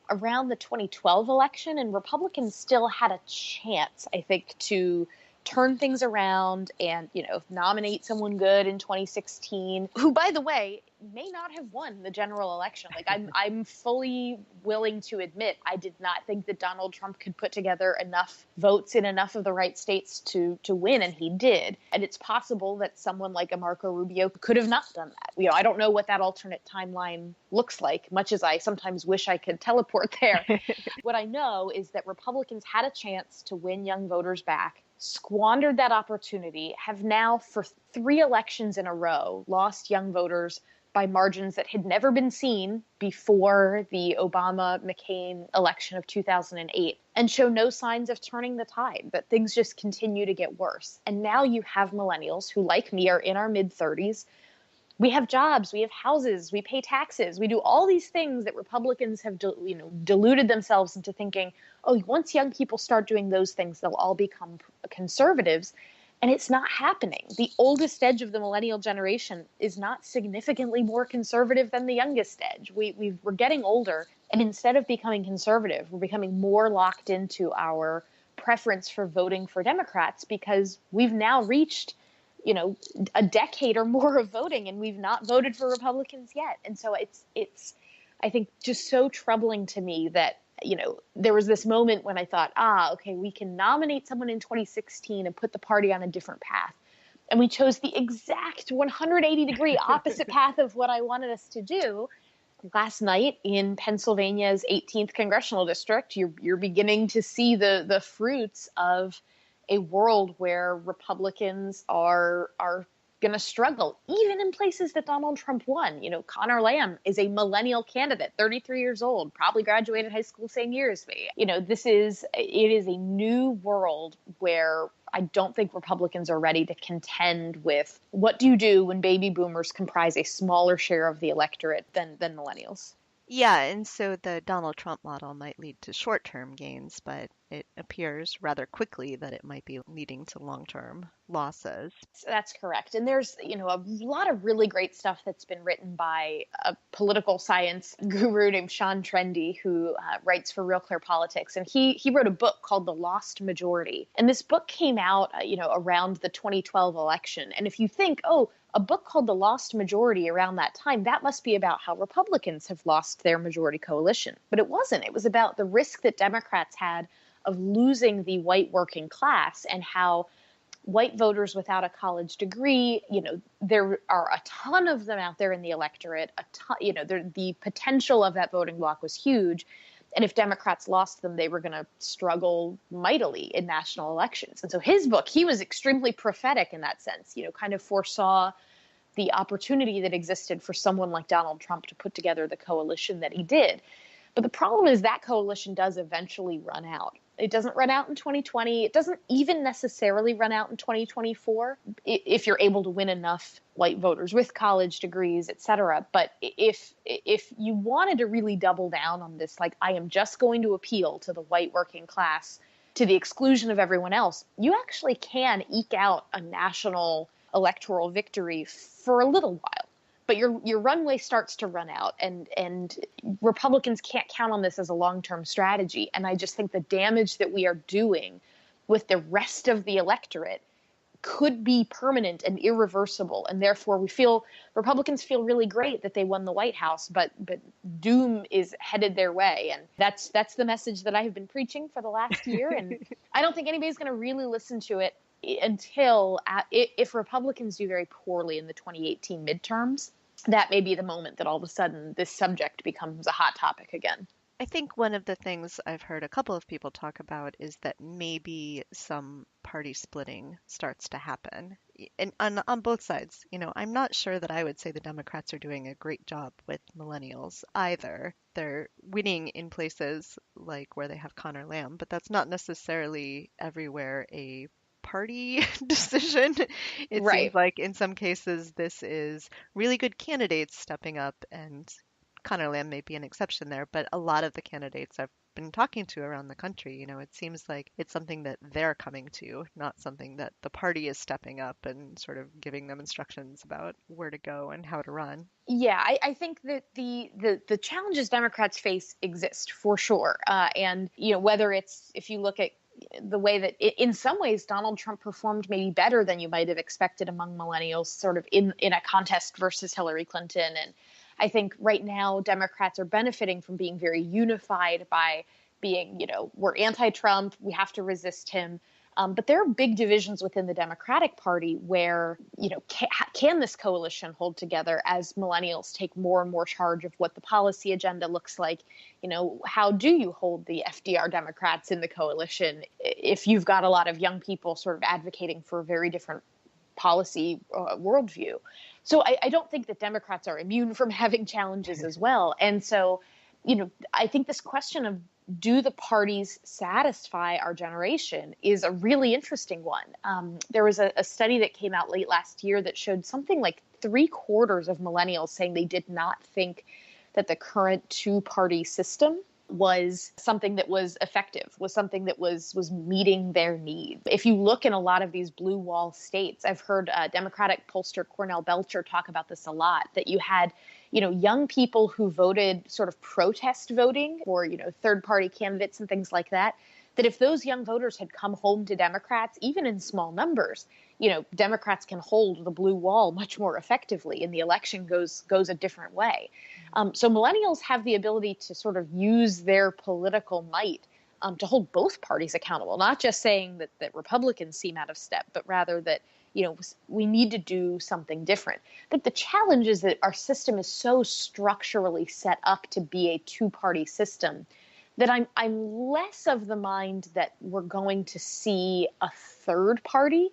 around the 2012 election, and Republicans still had a chance, I think, to turn things around and, nominate someone good in 2016, who, by the way, may not have won the general election. Like, I'm fully willing to admit I did not think that Donald Trump could put together enough votes in enough of the right states to win, and he did. And it's possible that someone like a Marco Rubio could have not done that. I don't know what that alternate timeline looks like, much as I sometimes wish I could teleport there. What I know is that Republicans had a chance to win young voters back, squandered that opportunity, have now for 3 elections in a row lost young voters by margins that had never been seen before the Obama-McCain election of 2008, and show no signs of turning the tide, that things just continue to get worse. And now you have millennials who, like me, are in our mid-30s. We have jobs, we have houses, we pay taxes, we do all these things that Republicans have deluded themselves into thinking, oh, once young people start doing those things, they'll all become conservatives. And it's not happening. The oldest edge of the millennial generation is not significantly more conservative than the youngest edge. We're getting older, and instead of becoming conservative, we're becoming more locked into our preference for voting for Democrats because we've now reached a decade or more of voting, and we've not voted for Republicans yet. And so it's, I think, just so troubling to me that, there was this moment when I thought, okay, we can nominate someone in 2016 and put the party on a different path. And we chose the exact 180-degree opposite path of what I wanted us to do. Last night in Pennsylvania's 18th congressional district, you're beginning to see the fruits of a world where Republicans are going to struggle, even in places that Donald Trump won. Connor Lamb is a millennial candidate, 33 years old, probably graduated high school same year as me. It is a new world where I don't think Republicans are ready to contend with what do you do when baby boomers comprise a smaller share of the electorate than millennials. Yeah, and so the Donald Trump model might lead to short-term gains, but it appears rather quickly that it might be leading to long-term losses. So that's correct. And there's, a lot of really great stuff that's been written by a political science guru named Sean Trendy, who writes for Real Clear Politics. And he wrote a book called The Lost Majority. And this book came out, around the 2012 election. And if you think, a book called The Lost Majority around that time, that must be about how Republicans have lost their majority coalition. But it wasn't. It was about the risk that Democrats had of losing the white working class, and how white voters without a college degree, there are a ton of them out there in the electorate. The potential of that voting bloc was huge. And if Democrats lost them, they were going to struggle mightily in national elections. And so his book, he was extremely prophetic in that sense, kind of foresaw the opportunity that existed for someone like Donald Trump to put together the coalition that he did. But the problem is that coalition does eventually run out. It doesn't run out in 2020. It doesn't even necessarily run out in 2024 if you're able to win enough white voters with college degrees, et cetera. But if you wanted to really double down on this, like, I am just going to appeal to the white working class to the exclusion of everyone else, you actually can eke out a national electoral victory for a little while. But your runway starts to run out, and Republicans can't count on this as a long-term strategy. And I just think the damage that we are doing with the rest of the electorate could be permanent and irreversible. And therefore Republicans feel really great that they won the White House, but doom is headed their way. And that's the message that I have been preaching for the last year. And I don't think anybody's going to really listen to it until if Republicans do very poorly in the 2018 midterms. That may be the moment that all of a sudden this subject becomes a hot topic again. I think one of the things I've heard a couple of people talk about is that maybe some party splitting starts to happen. And on both sides, I'm not sure that I would say the Democrats are doing a great job with millennials either. They're winning in places like where they have Connor Lamb, but that's not necessarily everywhere a party decision. It Right. seems like in some cases this is really good candidates stepping up and Connor Lamb may be an exception there, but a lot of the candidates I've been talking to around the country, it seems like it's something that they're coming to, not something that the party is stepping up and sort of giving them instructions about where to go and how to run. Yeah, I think that the challenges Democrats face exist for sure. And, whether it's, if you look at the way that in some ways Donald Trump performed maybe better than you might have expected among millennials, sort of in a contest versus Hillary Clinton. And I think right now Democrats are benefiting from being very unified by being, we're anti-Trump, we have to resist him. But there are big divisions within the Democratic Party where, can this coalition hold together as millennials take more and more charge of what the policy agenda looks like? How do you hold the FDR Democrats in the coalition if you've got a lot of young people sort of advocating for a very different policy worldview? So I don't think that Democrats are immune from having challenges as well. And so, I think this question of do the parties satisfy our generation is a really interesting one. There was a study that came out late last year that showed something like 3/4 of millennials saying they did not think that the current two-party system was something that was effective, was something that was meeting their needs. If you look in a lot of these blue wall states, I've heard Democratic pollster Cornell Belcher talk about this a lot, that you had young people who voted sort of protest voting for, third party candidates and things like that, that if those young voters had come home to Democrats, even in small numbers, Democrats can hold the blue wall much more effectively and the election goes a different way. So millennials have the ability to sort of use their political might to hold both parties accountable, not just saying that Republicans seem out of step, but rather that we need to do something different. I think the challenge is that our system is so structurally set up to be a two-party system that I'm less of the mind that we're going to see a third party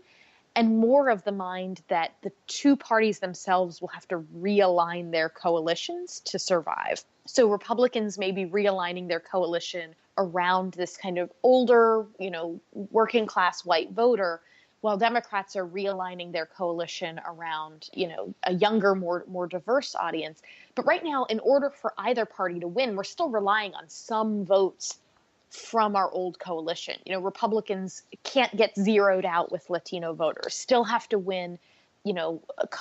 and more of the mind that the two parties themselves will have to realign their coalitions to survive. So Republicans may be realigning their coalition around this kind of older, working class white voter, while Democrats are realigning their coalition around, a younger, more diverse audience. But right now, in order for either party to win, we're still relying on some votes from our old coalition. Republicans can't get zeroed out with Latino voters, still have to win,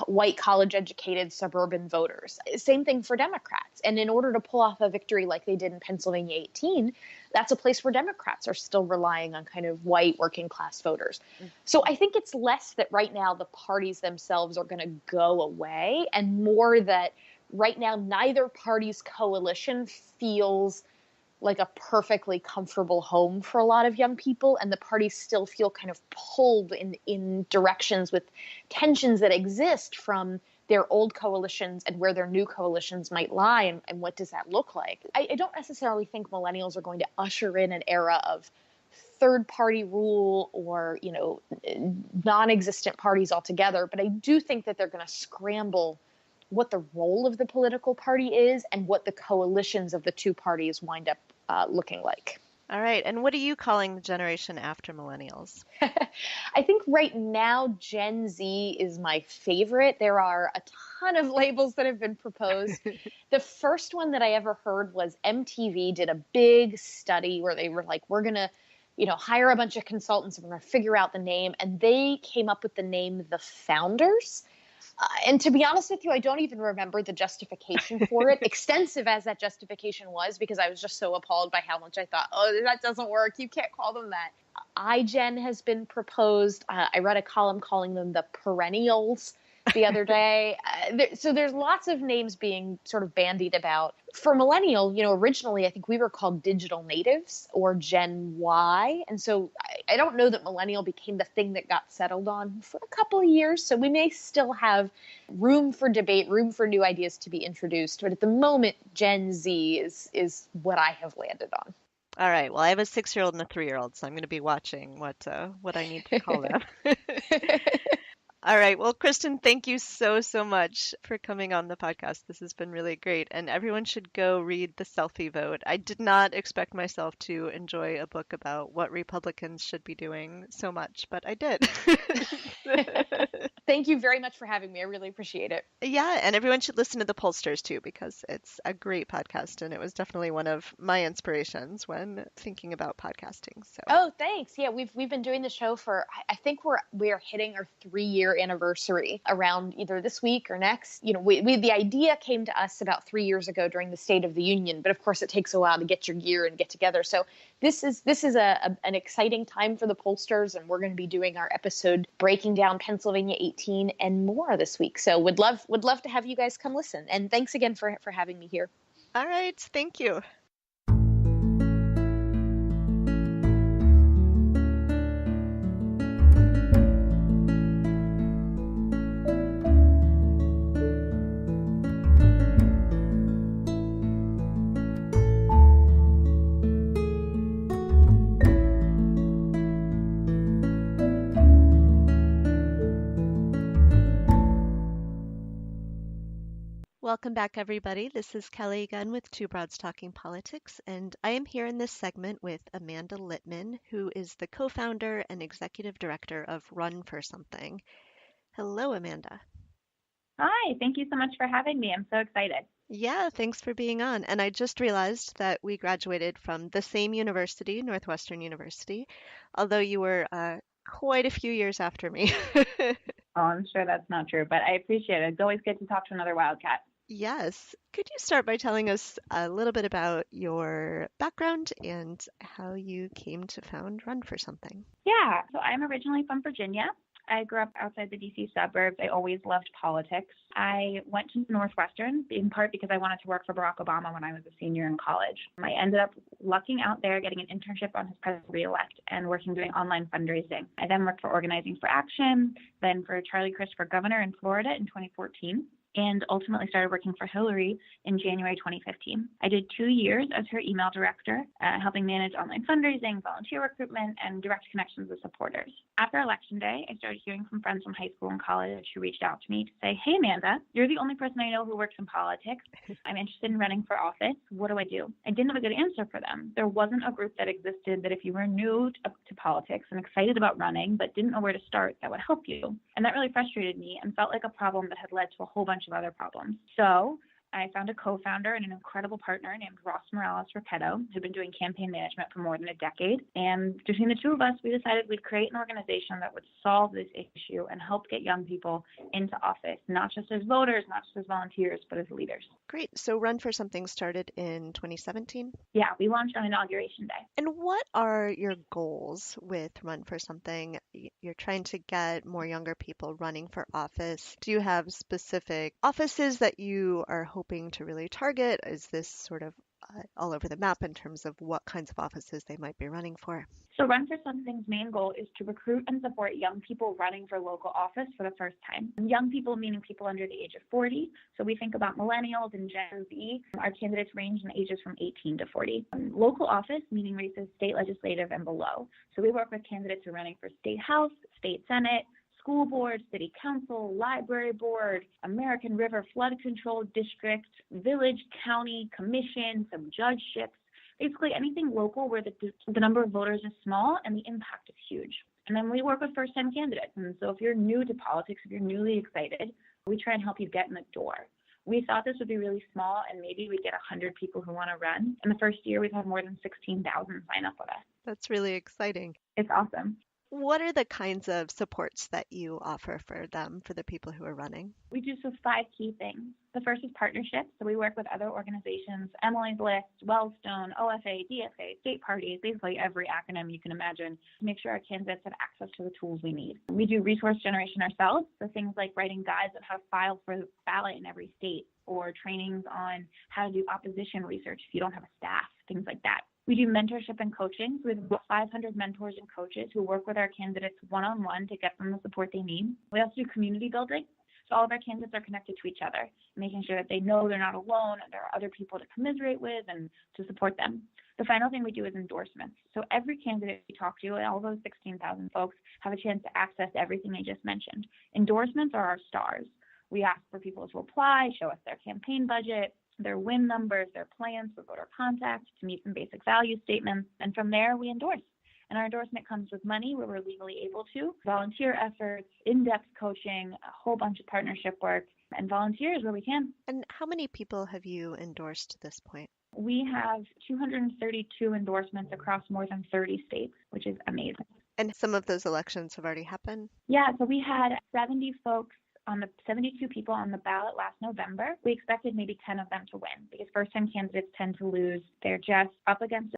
white college-educated suburban voters. Same thing for Democrats. And in order to pull off a victory like they did in Pennsylvania 18, that's a place where Democrats are still relying on kind of white working-class voters. So I think it's less that right now the parties themselves are going to go away and more that right now neither party's coalition feels like a perfectly comfortable home for a lot of young people, and the parties still feel kind of pulled in directions with tensions that exist from their old coalitions and where their new coalitions might lie, and what does that look like. I don't necessarily think millennials are going to usher in an era of third-party rule or, non-existent parties altogether, but I do think that they're going to scramble what the role of the political party is and what the coalitions of the two parties wind up looking like. All right. And what are you calling the generation after millennials? I think right now, Gen Z is my favorite. There are a ton of labels that have been proposed. The first one that I ever heard was MTV did a big study where they were like, we're going to, hire a bunch of consultants and we're going to figure out the name. And they came up with the name The Founders. And to be honest with you, I don't even remember the justification for it, extensive as that justification was, because I was just so appalled by how much I thought, that doesn't work. You can't call them that. iGen has been proposed. I read a column calling them the perennials the other day. So there's lots of names being sort of bandied about. For millennial, originally I think we were called digital natives or Gen Y. And so I don't know that millennial became the thing that got settled on for a couple of years. So we may still have room for debate, room for new ideas to be introduced. But at the moment, Gen Z is what I have landed on. All right. Well, I have a 6-year-old and a 3-year-old, so I'm going to be watching what I need to call them. All right. Well, Kristen, thank you so much for coming on the podcast. This has been really great. And everyone should go read the Selfie Vote. I did not expect myself to enjoy a book about what Republicans should be doing so much, but I did. Thank you very much for having me. I really appreciate it. Yeah, and everyone should listen to the Pollsters too, because it's a great podcast, and it was definitely one of my inspirations when thinking about podcasting. So, Oh, thanks. Yeah, we've been doing the show for I think we're hitting our 3-year anniversary around either this week or next. You know, we the idea came to us about 3 years ago during the State of the Union, but of course it takes a while to get your gear and get together. So this is an exciting time for the pollsters, and we're going to be doing our episode breaking down Pennsylvania 18 and more this week. So would love to have you guys come listen. And thanks again for having me here. all right, thank you. Welcome back, everybody. This is Kelly again with Two Broads Talking Politics, and I am here in this segment with Amanda Lippmann, who is the co-founder and executive director of Run for Something. Hello, Amanda. Hi, thank you so much for having me. I'm so excited. Yeah, thanks for being on. And I just realized that we graduated from the same university, Northwestern University, although you were quite a few years after me. Oh, I'm sure that's not true, but I appreciate it. It's always good to talk to another Wildcat. Yes. Could you start by telling us a little bit about your background and how you came to found Run for Something? Yeah, so I'm originally from Virginia. I grew up outside the DC suburbs. I always loved politics. I went to Northwestern in part because I wanted to work for Barack Obama when I was a senior in college. I ended up lucking out there, getting an internship on his president-elect and working doing online fundraising. I then worked for Organizing for Action, then for Charlie Crist for governor in Florida in 2014. And ultimately started working for Hillary in January 2015. I did 2 years as her email director, helping manage online fundraising, volunteer recruitment, and direct connections with supporters. After Election Day, I started hearing from friends from high school and college who reached out to me to say, hey, Amanda, you're the only person I know who works in politics. I'm interested in running for office. What do I do? I didn't have a good answer for them. There wasn't a group that existed that if you were new to politics and excited about running but didn't know where to start, that would help you. And that really frustrated me and felt like a problem that had led to a whole bunch of other problems. So I found a co-founder and an incredible partner named Ross Morales-Rapeto, who'd been doing campaign management for more than a decade. And between the two of us, we decided we'd create an organization that would solve this issue and help get young people into office, not just as voters, not just as volunteers, but as leaders. Great. So Run for Something started in 2017? Yeah, we launched on Inauguration Day. And what are your goals with Run for Something? You're trying to get more younger people running for office. Do you have specific offices that you are hoping to really target? Is this sort of all over the map in terms of what kinds of offices they might be running for? So Run for Something's main goal is to recruit and support young people running for local office for the first time. Young people meaning people under the age of 40. So we think about millennials and Gen Z. Our candidates range in ages from 18 to 40. Local office meaning races state legislative and below. So we work with candidates who are running for state house, state senate, school board, city council, library board, American River Flood Control District, village, county, commission, some judgeships, basically anything local where the number of voters is small and the impact is huge. And then we work with first-time candidates. And so if you're new to politics, if you're newly excited, we try and help you get in the door. We thought this would be really small and maybe we'd get 100 people who want to run. In the first year, we've had more than 16,000 sign up with us. That's really exciting. It's awesome. What are the kinds of supports that you offer for them, for the people who are running? We do 5 key things. The first is partnerships. So we work with other organizations, Emily's List, Wellstone, OFA, DFA, state parties, basically every acronym you can imagine, to make sure our candidates have access to the tools we need. We do resource generation ourselves, so things like writing guides on how to file for the ballot in every state, or trainings on how to do opposition research if you don't have a staff, things like that. We do mentorship and coaching with about 500 mentors and coaches who work with our candidates one-on-one to get them the support they need. We also do community building. So all of our candidates are connected to each other, making sure that they know they're not alone and there are other people to commiserate with and to support them. The final thing we do is endorsements. So every candidate we talk to, and all those 16,000 folks, have a chance to access everything I just mentioned. Endorsements are our stars. We ask for people to apply, show us their campaign budget, their win numbers, their plans for voter contact, to meet some basic value statements, and from there we endorse. And our endorsement comes with money where we're legally able to, volunteer efforts, in-depth coaching, a whole bunch of partnership work, and volunteers where we can. And how many people have you endorsed to this point? We have 232 endorsements across more than 30 states, which is amazing. And some of those elections have already happened? Yeah, so we had 72 people on the ballot last November. We expected maybe 10 of them to win because first-time candidates tend to lose. They're just up against